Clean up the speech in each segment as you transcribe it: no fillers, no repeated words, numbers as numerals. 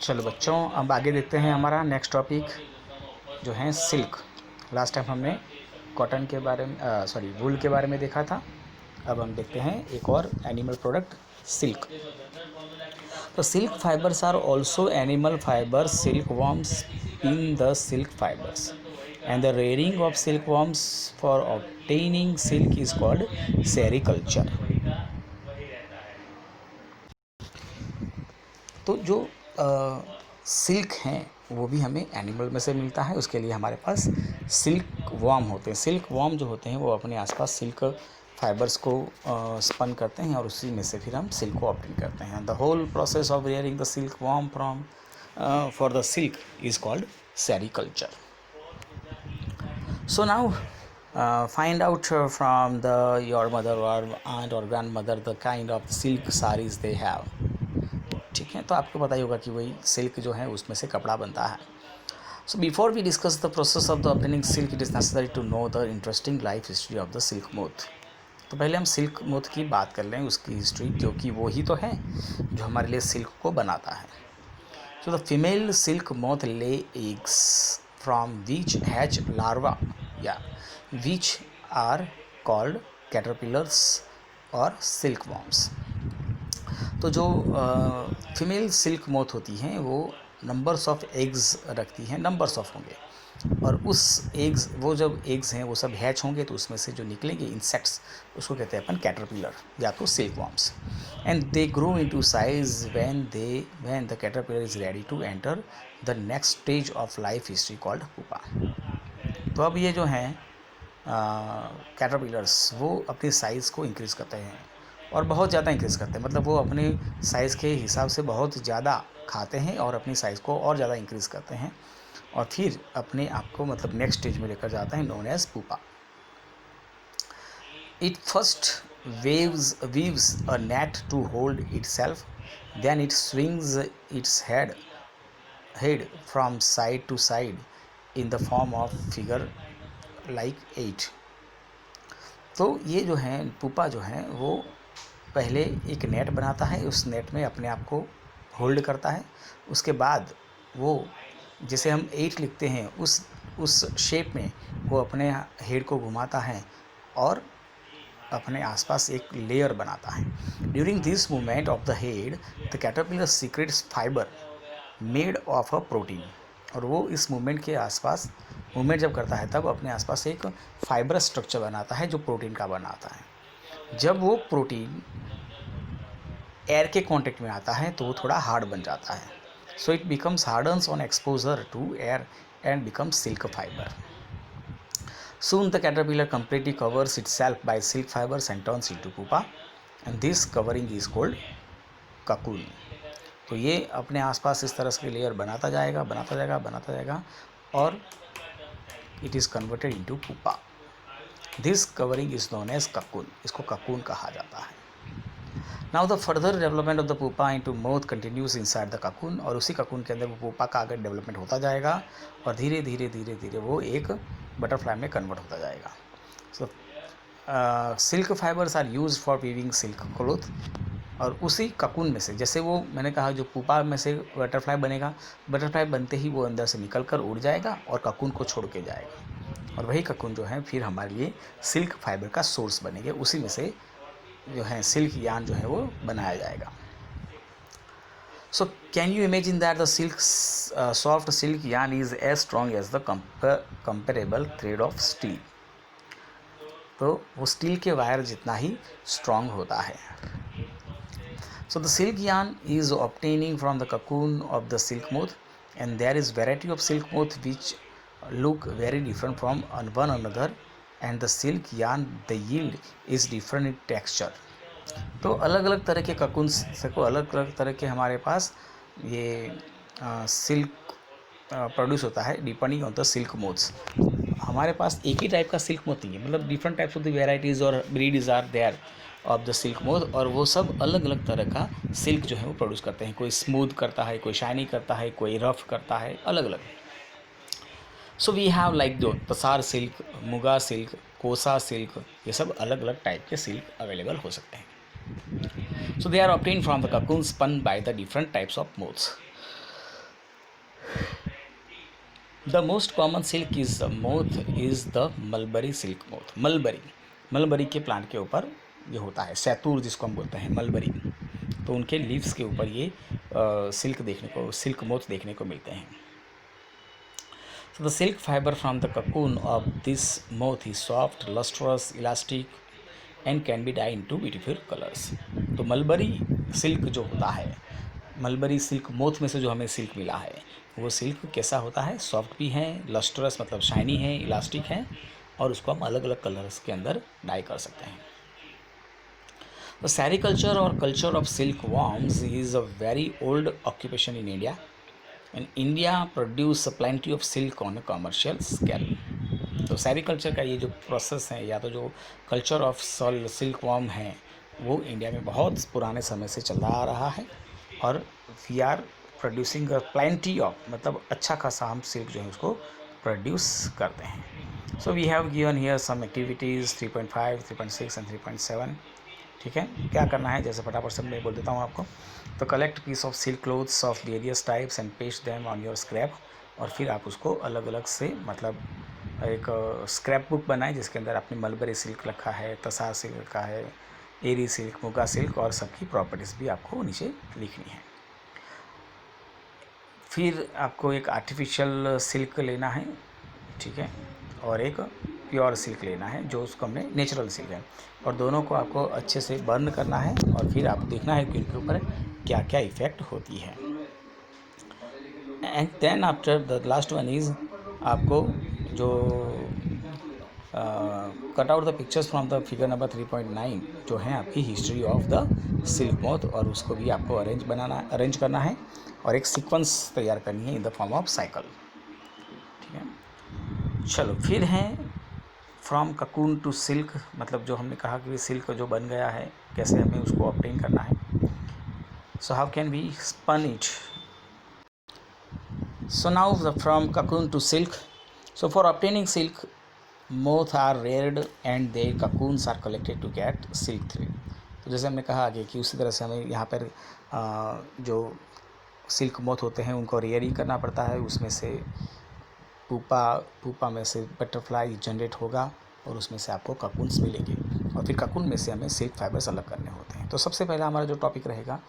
चलो बच्चों, अब आगे देखते हैं हमारा नेक्स्ट टॉपिक जो है सिल्क। लास्ट टाइम हमने कॉटन के बारे में वूल के बारे में देखा था। अब हम देखते हैं एक और एनिमल प्रोडक्ट सिल्क। तो silk fibres are also animal fibres, silk worms in the silk fibres and the rearing of silk worms for obtaining silk is called sericulture. तो जो सिल्क हैं वो भी हमें एनिमल में से मिलता है। उसके लिए हमारे पास सिल्क वॉर्म होते हैं। सिल्क वॉर्म जो होते हैं वो अपने आसपास सिल्क फाइबर्स को स्पन करते हैं और उसी में से फिर हम सिल्क को ऑब्टेन करते हैं। The whole process of rearing the silk worm from for the silk is called sericulture. So now find out from your mother or aunt or grandmother the kind of silk sarees they have. ठीक है, तो आपको पता ही होगा कि वही silk जो है उसमें से कपड़ा बनता है. So before we discuss the process of the obtaining silk, it is necessary to know the interesting life history of the silk moth. तो पहले हम सिल्क मोथ की बात कर लें, उसकी हिस्ट्री, क्योंकि वो ही तो है जो हमारे लिए सिल्क को बनाता है. So the female silk moth lay eggs from which hatch larvae, which are called caterpillars or silkworms. तो जो फीमेल सिल्क मोथ होती हैं वो नंबर्स ऑफ एग्स रखती हैं, नंबर्स ऑफ होंगे, और उस एग्स, वो जब एग्स हैं वो सब हैच होंगे तो उसमें से जो निकलेंगे इंसेक्ट्स, उसको कहते हैं अपन कैटरपिलर या तो silkworms. And they grow into size when the caterpillar is ready to enter the next stage of life history called pupa. तो अब ये जो हैं कैटरपिलर्स वो अपनी साइज़ को इंक्रीज़ करते हैं और बहुत ज़्यादा इंक्रीज़ करते हैं. मतलब वो अपने साइज़ के हिसाब से बहुत ज़्यादा खाते हैं और अपनी साइज़ को और ज़्यादा इंक्रीज़ करते हैं और फिर अपने आप को मतलब नेक्स्ट स्टेज में लेकर जाता है, known as pupa. It first weaves a net to hold itself, then it swings its head from side to side in the form of figure like 8. तो ये जो है पुपा जो है वो पहले एक नेट बनाता है, उस नेट में अपने आप को होल्ड करता है. उसके बाद वो, जिसे हम 8 लिखते हैं, उस शेप में वो अपने हेड को घुमाता है और अपने आसपास एक लेयर बनाता है. During this movement of the head the caterpillar secrets fibre made of a protein. और वो इस मूवमेंट के आसपास, मूवमेंट जब करता है तब अपने आसपास एक फाइबर स्ट्रक्चर बनाता है जो प्रोटीन का बनाता है. जब वो प्रोटीन एयर के कांटेक्ट में आता है तो वो थोड़ा हार्ड बन जाता है. So it becomes hardens on exposure to air and becomes silk fibre. Soon the caterpillar completely covers itself by silk fibers and turns into pupa, and this covering is called cocoon. तो ये अपने आसपास इस तरह के layer बनाता जाएगा और it is converted into pupa. This covering is known as cocoon. इसको cocoon कहा जाता है. Now the further development of the pupa into moth continues inside the cocoon. और उसी cocoon के अंदर वो pupa का आगे डेवलपमेंट होता जाएगा और धीरे धीरे वो एक बटरफ्लाई में कन्वर्ट होता जाएगा. So silk fibres are use for weaving silk cloth. और उसी ककून में से, जैसे वो मैंने कहा जो पुपा में से बटरफ्लाई बनेगा, बटरफ्लाई बनते ही वो अंदर से निकल कर उड़ जाएगा और ककून को छोड़ के जाएगा, और वही ककून जो है फिर हमारे लिए सिल्क फाइबर का सोर्स बनेगा. उसी में से जो है सिल्क यान जो है वो बनाया जाएगा. So can you imagine that the soft silk yarn is as strong as the comparable thread of steel. तो वो स्टील के वायर जितना ही स्ट्रॉन्ग होता है. So the silk yarn is obtaining from the cocoon of the silk moth, and there is variety of silk moth which look very different from one another, and the silk yarn the yield is different in texture. तो अलग अलग तरह के cocoon से को अलग अलग तरह के हमारे पास ये सिल्क प्रोड्यूस होता है depending on the silk moths. हमारे पास एक ही टाइप का सिल्क मोथ नहीं है, मतलब different types of the varieties और breeds are there of the silk moth, और वो सब अलग अलग तरह का सिल्क जो है वो प्रोड्यूस करते हैं. कोई स्मूथ करता है, कोई शाइनी करता है, कोई रफ करता है, अलग अलग. सो वी हैव लाइक दो तसार सिल्क, मुगा सिल्क, कोसा सिल्क, ये सब अलग अलग टाइप के सिल्क अवेलेबल हो सकते हैं. So they are obtained from the cocoon spun by the different types of moths. The most common silk is the moth is the mulberry silk moth. Mulberry के plant के ऊपर ये होता है, सैतूर जिसको हम बोलते हैं, मलबरी। तो उनके लीव्स के ऊपर ये सिल्क मोथ देखने को मिलते हैं। So the silk fiber from the cocoon of this moth is soft, lustrous, elastic and can be dyed into beautiful colors. तो मलबरी सिल्क जो होता है, मलबरी सिल्क मोथ में से जो हमें सिल्क मिला है, वो सिल्क कैसा होता है? सॉफ्ट भी है, लस्ट्रस मतलब शाइनी है, इलास्टिक है, और उसको हम अलग अलग कलर्स के अंदर डाई कर सकते हैं। The sericulture or culture of silkworms is a very old occupation in India. And India produce plenty of silk on a commercial scale. तो सेरिकल्चर का ये जो प्रोसेस है, या तो जो कल्चर ऑफ सिल्क वॉर्म है, वो इंडिया में बहुत पुराने समय से चला आ रहा है। और we are producing plenty of, मतलब अच्छा खासा हम सिल्क जो है उसको प्रोड्यूस करते हैं। So we have given here some activities 3.5, 3.6 and 3.7। ठीक है, क्या करना है, जैसे फटाफट से मैं बोल देता हूँ आपको। तो collect piece of silk clothes of various types and paste them on your scrap. और फिर आप उसको अलग अलग से, मतलब एक स्क्रैप बुक बनाएं जिसके अंदर आपने मलबरी सिल्क रखा है, तसार सिल्क रखा है, एरी सिल्क, मुगा सिल्क, और सबकी प्रॉपर्टीज़ भी आपको नीचे लिखनी है। फिर आपको एक आर्टिफिशियल सिल्क लेना है, ठीक है, और एक प्योर सिल्क लेना है जो उसको हमने नेचुरल सिल्क है, और दोनों को आपको अच्छे से बर्न करना है, और फिर आप देखना है कि उनके ऊपर क्या क्या इफ़ेक्ट होती है। And then after the last one is, आपको जो cut out the pictures from the figure number 3.9 जो है आपकी history of the silk moth, और उसको भी आपको अरेंज करना है, और एक सीक्वेंस तैयार करनी है in the form of cycle. ठीक है, चलो फिर है फ्रॉम ककून टू सिल्क, मतलब जो हमने कहा कि सिल्क जो बन गया है, कैसे हमें उसको ऑब्टेन करना है। So how can we spun it. So now from cocoon to silk. So for obtaining silk, moth are reared and their cocoons are collected to get silk thread. तो जैसे हमने कहा आगे कि उसी तरह से हमें यहाँ पर जो सिल्क मोथ होते हैं उनको रेयरिंग करना पड़ता है, उसमें से पुपा में से बटरफ्लाई जनरेट होगा, और उसमें से आपको ककून्स मिलेंगे, और फिर ककून में से हमें सिल्क फाइबर्स अलग करने होते हैं। तो सबसे पहला हमारा जो टॉपिक रहेगा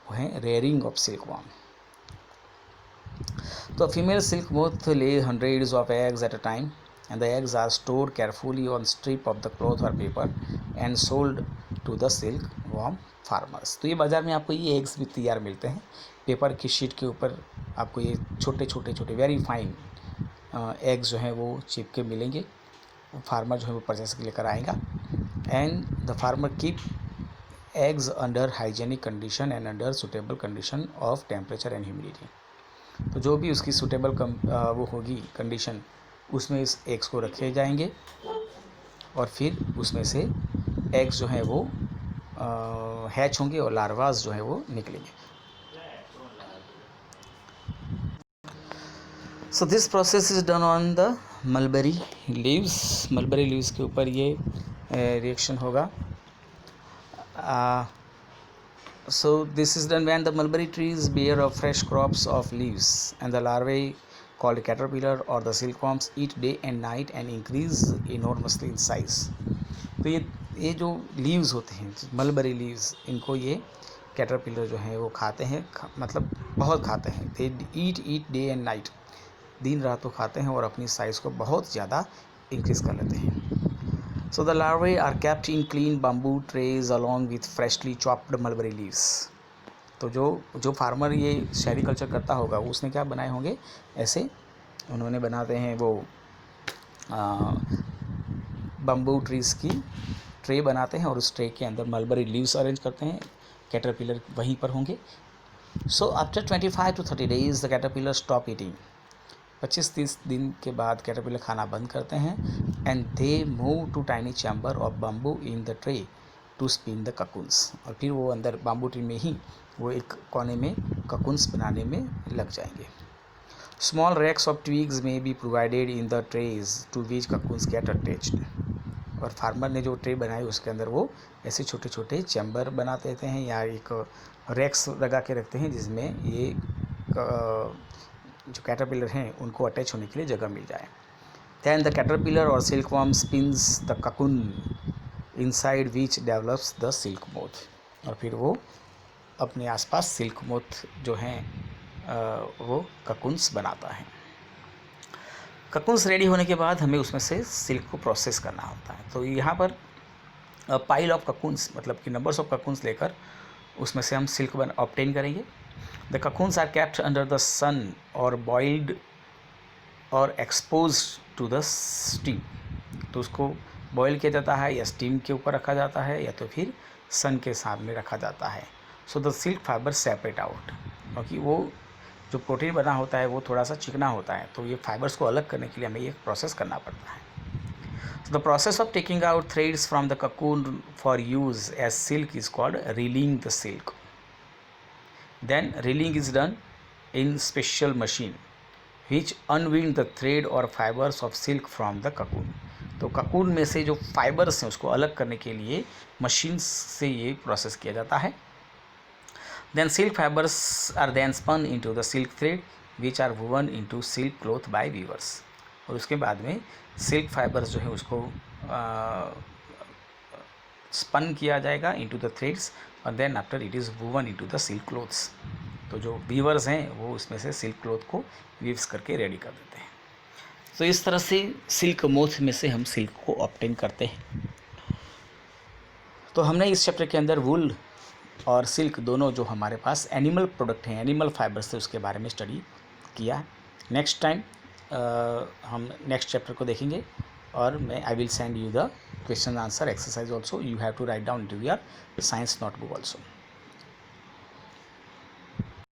वो है रेयरिंग ऑफ सिल्क वॉर्म। तो फीमेल सिल्क मोथ ले hundreds of eggs at a time, and the eggs are stored carefully on strip of the cloth or paper and sold to the silkworm farmers। तो ये बाज़ार में आपको ये eggs भी तैयार मिलते हैं, पेपर की शीट के ऊपर आपको ये छोटे छोटे छोटे वेरी फाइन एग्स जो हैं वो चिपके मिलेंगे। फार्मर जो है वो परचेस के लेकर आएगा, and the farmer keep eggs under hygienic condition and under suitable condition of temperature and humidity. तो जो भी उसकी सूटेबल वो होगी कंडीशन, उसमें इस एग्स को रखे जाएंगे, और फिर उसमें से एग्स जो हैं वो हैच होंगे, और लार्वास जो है वो निकलेंगे। So this process is done on the mulberry leaves. Mulberry leaves के ऊपर ये रिएक्शन होगा। So this is done when the mulberry trees bear a fresh crops of leaves, and the larvae called caterpillar or the silkworms eat day and night and increase enormously in size। तो ये जो leaves होते हैं, mulberry leaves, इनको ये caterpillar जो है वो खाते हैं, मतलब बहुत खाते हैं। दे ईट डे एंड नाइट, दिन रात तो खाते हैं, और अपनी साइज़ को बहुत ज़्यादा इंक्रीज़ कर लेते हैं। So the larvae are kept in clean bamboo trays along with freshly chopped mulberry leaves। तो जो फार्मर ये सेरिकल्चर करता होगा उसने क्या बनाए होंगे, ऐसे उन्होंने बनाते हैं वो बम्बू ट्रीज़ की ट्रे बनाते हैं, और उस ट्रे के अंदर मलबरी लीव्स अरेंज करते हैं। कैटरपिलर वहीं पर होंगे। So after 25 to 30 days the caterpillar stop eating. 25-30 दिन के बाद कैटरपिलर खाना बंद करते हैं, and they move to tiny chamber of bamboo in the tray to spin the cocoons. और फिर वो अंदर बाम्बू ट्री में ही वो एक कोने में ककून्स बनाने में लग जाएंगे। स्मॉल रैक्स ऑफ ट्विग्स में be provided in the trays to which cocoons get attached. और फार्मर ने जो ट्रे बनाई उसके अंदर वो ऐसे छोटे छोटे चैम्बर बना देते हैं, या एक रैक्स लगा के रखते हैं जिसमें ये जो कैटरपिलर हैं उनको अटैच होने के लिए जगह मिल जाए। दैन द कैटरपिलर और silkworm spins the cocoon inside which develops the silk moth, और फिर वो अपने आसपास सिल्क मोथ जो हैं वो ककून्स बनाता है। ककून्स रेडी होने के बाद हमें उसमें से सिल्क को प्रोसेस करना होता है। तो यहाँ पर पाइल ऑफ ककून्स मतलब कि नंबर्स ऑफ ककून्स लेकर उसमें से हम सिल्क ऑब्टेन करेंगे। The cocoons are kept under the sun और बॉइल्ड और एक्सपोज टू द स्टीम, तो उसको बॉयल किया जाता है या स्टीम के ऊपर रखा जाता है या तो फिर सन के सामने रखा जाता है। So the silk fibre separate out, क्योंकि वो जो प्रोटीन बना होता है वो थोड़ा सा चिकना होता है, तो ये फाइबर्स को अलग करने के लिए हमें ये प्रोसेस करना पड़ता है। The process of taking out threads from the cocoon for use as silk is called reeling the silk. Then reeling is done in special machine which unwind the thread और fibres of silk from the cocoon. तो cocoon में से जो fibres हैं उसको अलग करने के लिए मशीन से ये प्रोसेस किया जाता है। Then silk fibres are then spun into the silk thread which are woven into silk cloth by weavers, और उसके बाद में सिल्क फाइबर्स जो है उसको स्पन किया जाएगा इनटू द थ्रेड्स और then after it is woven into the silk cloths. तो जो वीवर्स हैं वो उसमें से सिल्क क्लॉथ को वीव्स करके रेडी कर देते हैं। तो इस तरह से सिल्क मोथ में से हम सिल्क को ऑब्टेन करते हैं। तो हमने इस चैप्टर के अंदर वूल और सिल्क दोनों जो हमारे पास एनिमल प्रोडक्ट हैं, एनिमल फाइबर्स से, उसके बारे में स्टडी किया। नेक्स्ट टाइम हम नेक्स्ट चैप्टर को देखेंगे और I will send you the question answer exercise also. You have to write down to your science notebook also.